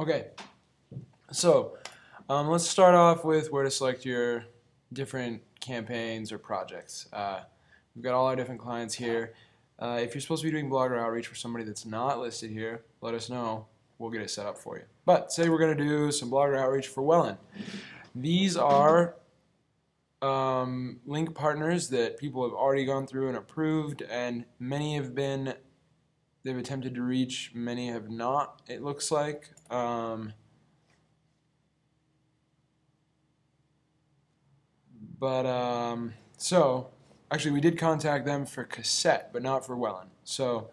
Okay, so let's start off with where to select your different campaigns or projects. We've got all our different clients here. If you're supposed to be doing blogger outreach for somebody that's not listed here, let us know. We'll get it set up for you. But say we're going to do some blogger outreach for Welland. These are link partners that people have already gone through and approved, and many have been, they've attempted to reach, many have not, it looks like. So actually we did contact them for cassette, but not for Welland. So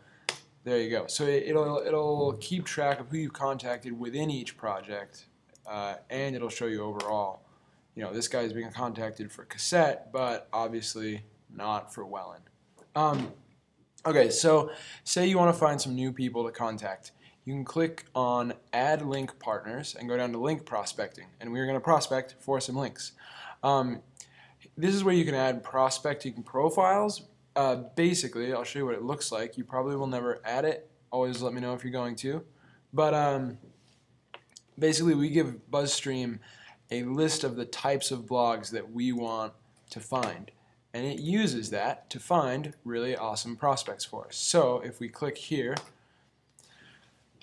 there you go. So it'll keep track of who you contacted within each project, and it'll show you overall. You know, this guy is being contacted for cassette, but obviously not for Welland. Okay, so say you want to find some new people to contact. You can click on Add Link Partners and go down to Link Prospecting, and we're going to prospect for some links. This is where you can add prospecting profiles. Basically, I'll show you what it looks like. You probably will never add it. Always let me know if you're going to. But basically, we give BuzzStream a list of the types of blogs that we want to find. And it uses that to find really awesome prospects for us. So if we click here,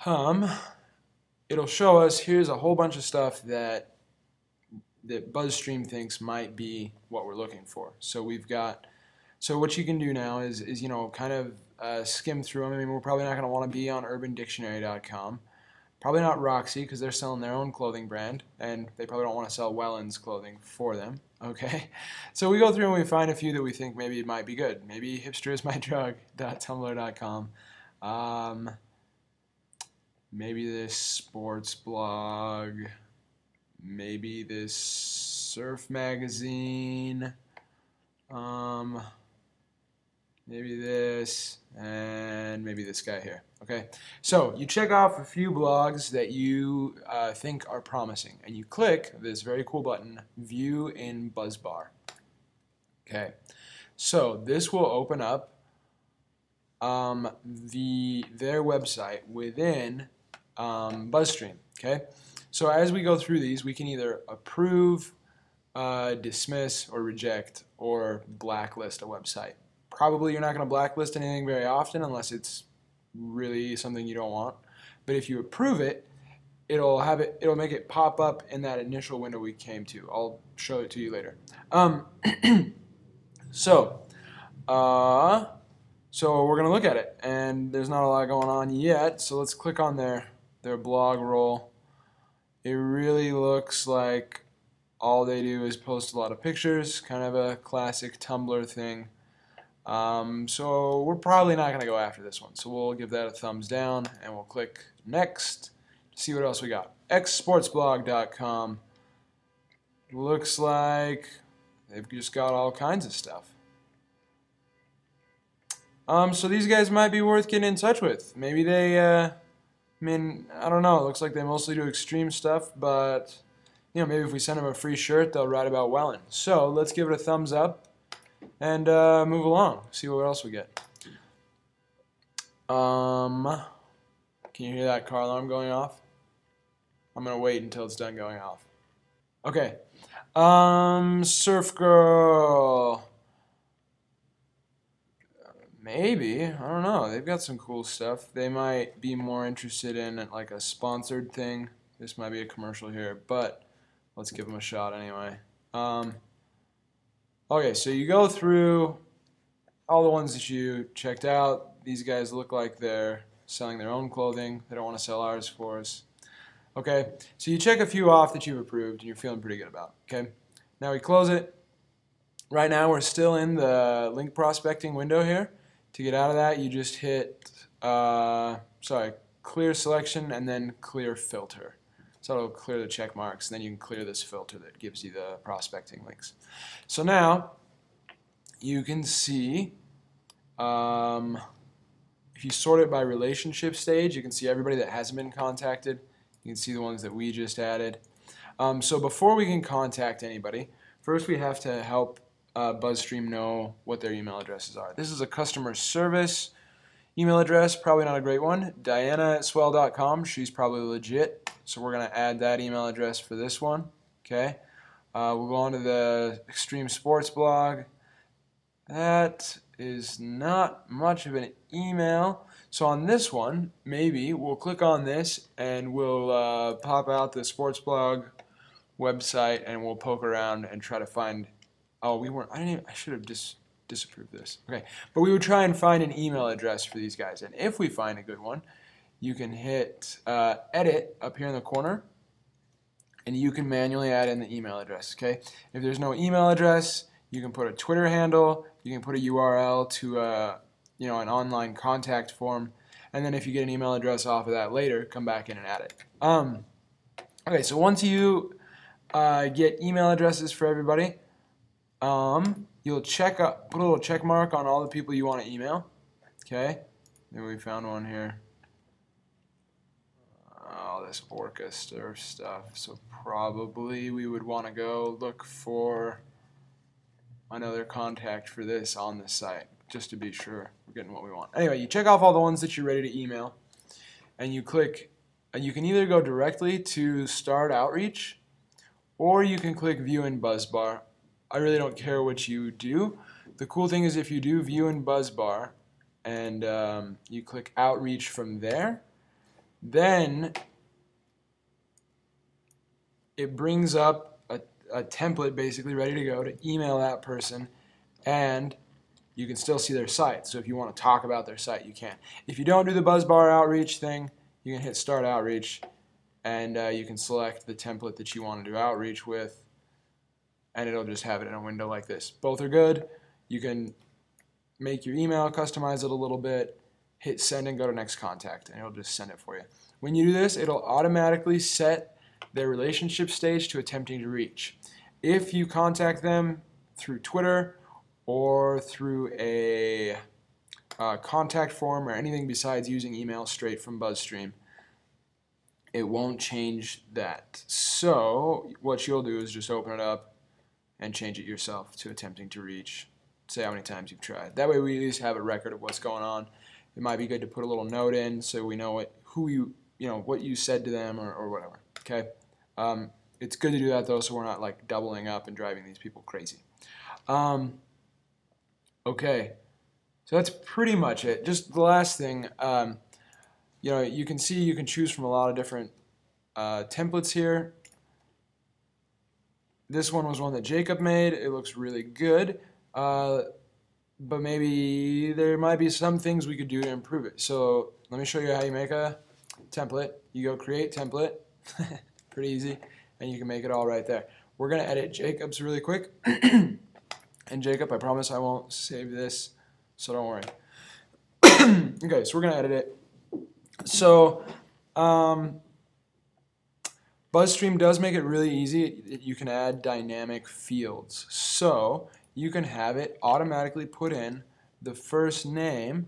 it'll show us here's a whole bunch of stuff that BuzzStream thinks might be what we're looking for. So we've got, so what you can do now is you know, kind of skim through them. I mean, we're probably not going to want to be on UrbanDictionary.com. Probably not Roxy, because they're selling their own clothing brand, and they probably don't want to sell Welland's clothing for them. Okay, so we go through and we find a few that we think maybe it might be good. Maybe hipsterismydrug.tumblr.com. Maybe this sports blog. Maybe this surf magazine. Maybe this, and maybe this guy here. Okay, so you check off a few blogs that you think are promising, and you click this very cool button, View in Buzzbar. Okay, so this will open up their website within BuzzStream. Okay, so as we go through these, we can either approve, dismiss, or reject, or blacklist a website. Probably you're not going to blacklist anything very often unless it's really something you don't want. But if you approve it, it'll make it pop up in that initial window we came to. I'll show it to you later. So we're going to look at it, and there's not a lot going on yet. So let's click on their blog roll. It really looks like all they do is post a lot of pictures, kind of a classic Tumblr thing. So we're probably not going to go after this one. So we'll give that a thumbs down, and we'll click next to see what else we got. xsportsblog.com. Looks like they've just got all kinds of stuff. So these guys might be worth getting in touch with. Maybe they, I mean, I don't know. It looks like they mostly do extreme stuff, but you know, maybe if we send them a free shirt, they'll write about Welland. So let's give it a thumbs up and move along. See what else we get. Can you hear that car alarm going off? I'm gonna wait until it's done going off. Okay. Surf Girl. Maybe, I don't know. They've got some cool stuff. They might be more interested in like a sponsored thing. This might be a commercial here, but let's give them a shot anyway. Okay, so you go through all the ones that you checked out. These guys look like they're selling their own clothing. They don't want to sell ours for us. Okay, so you check a few off that you've approved and you're feeling pretty good about. Okay, now we close it. Right now we're still in the link prospecting window here. To get out of that, you just hit clear selection and then clear filter. So it'll clear the check marks, and then you can clear this filter that gives you the prospecting links. So now you can see, if you sort it by relationship stage, you can see everybody that hasn't been contacted. You can see the ones that we just added. So before we can contact anybody, first we have to help BuzzStream know what their email addresses are. This is a customer service email address, probably not a great one. Diana@swell.com, she's probably legit. So we're going to add that email address for this one. Okay. We'll go on to the Extreme Sports blog. That is not much of an email. So on this one, maybe we'll click on this and we'll pop out the sports blog website and we'll poke around and try to find. Oh, we weren't. I should have disapproved this. Okay, but we would try and find an email address for these guys. And if we find a good one, you can hit edit up here in the corner, and you can manually add in the email address. Okay, if there's no email address, you can put a Twitter handle. You can put a URL to an online contact form, and then if you get an email address off of that later, come back in and add it. Okay, so once you get email addresses for everybody, you'll put a little check mark on all the people you want to email. Okay, maybe we found one here. Oh, this Orchestra stuff. So probably we would want to go look for another contact for this on the site, just to be sure we're getting what we want. Anyway, you check off all the ones that you're ready to email, and you click, and you can either go directly to Start Outreach, or you can click View in Buzzbar. I really don't care what you do. The cool thing is if you do View in Buzzbar, and you click Outreach from there, then it brings up a template basically ready to go to email that person, and you can still see their site. So if you want to talk about their site, you can. If you don't do the Buzzbar outreach thing, you can hit Start Outreach, and you can select the template that you want to do outreach with, and it'll just have it in a window like this. Both are good. You can make your email, customize it a little bit, hit send and go to next contact, and it'll just send it for you. When you do this, it'll automatically set their relationship stage to attempting to reach. If you contact them through Twitter or through a contact form or anything besides using email straight from BuzzStream, it won't change that. So what you'll do is just open it up and change it yourself to attempting to reach. Say how many times you've tried. That way we at least have a record of what's going on. It might be good to put a little note in so we know what you said to them or whatever. Okay. It's good to do that though, so we're not like doubling up and driving these people crazy. Okay, so that's pretty much it. Just the last thing, you can see you can choose from a lot of different templates here. This one was one that Jacob made. It looks really good, but maybe there might be some things we could do to improve it. So let me show you how you make a template. You go Create Template. Pretty easy, and you can make it all right there. We're going to edit Jacob's really quick. And Jacob, I promise I won't save this, so don't worry. Okay, so we're going to edit it. So BuzzStream does make it really easy. You can add dynamic fields. So you can have it automatically put in the first name.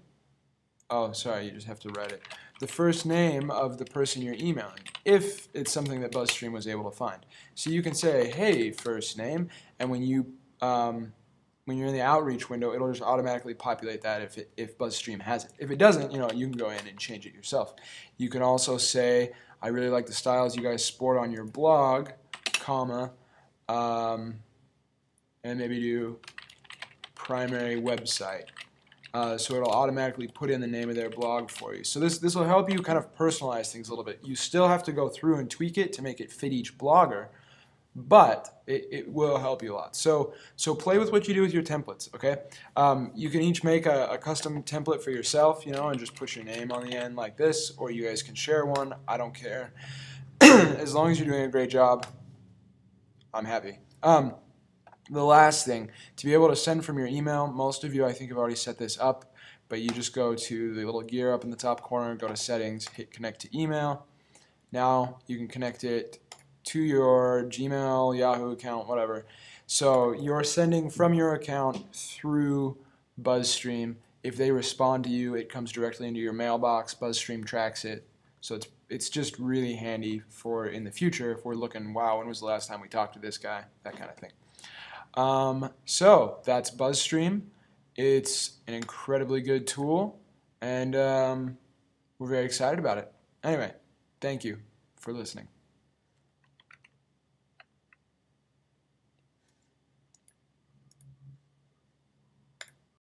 Oh, sorry, you just have to write it. The first name of the person you're emailing, if it's something that BuzzStream was able to find. So you can say, hey, first name, and when you're in the outreach window, it'll just automatically populate that if BuzzStream has it. If it doesn't, you can go in and change it yourself. You can also say, I really like the styles you guys sport on your blog, comma, and maybe do primary website. So it'll automatically put in the name of their blog for you. So this will help you kind of personalize things a little bit. You still have to go through and tweak it to make it fit each blogger, but it will help you a lot. So play with what you do with your templates, okay? You can each make a custom template for yourself, and just put your name on the end like this, or you guys can share one. I don't care. As long as you're doing a great job, I'm happy. The last thing, to be able to send from your email, most of you I think have already set this up, but you just go to the little gear up in the top corner, go to settings, hit connect to email. Now you can connect it to your Gmail, Yahoo account, whatever. So you're sending from your account through BuzzStream. If they respond to you, it comes directly into your mailbox. BuzzStream tracks it. So it's just really handy for in the future if we're looking, wow, when was the last time we talked to this guy, that kind of thing. So that's BuzzStream. It's an incredibly good tool, and we're very excited about it. Anyway, thank you for listening.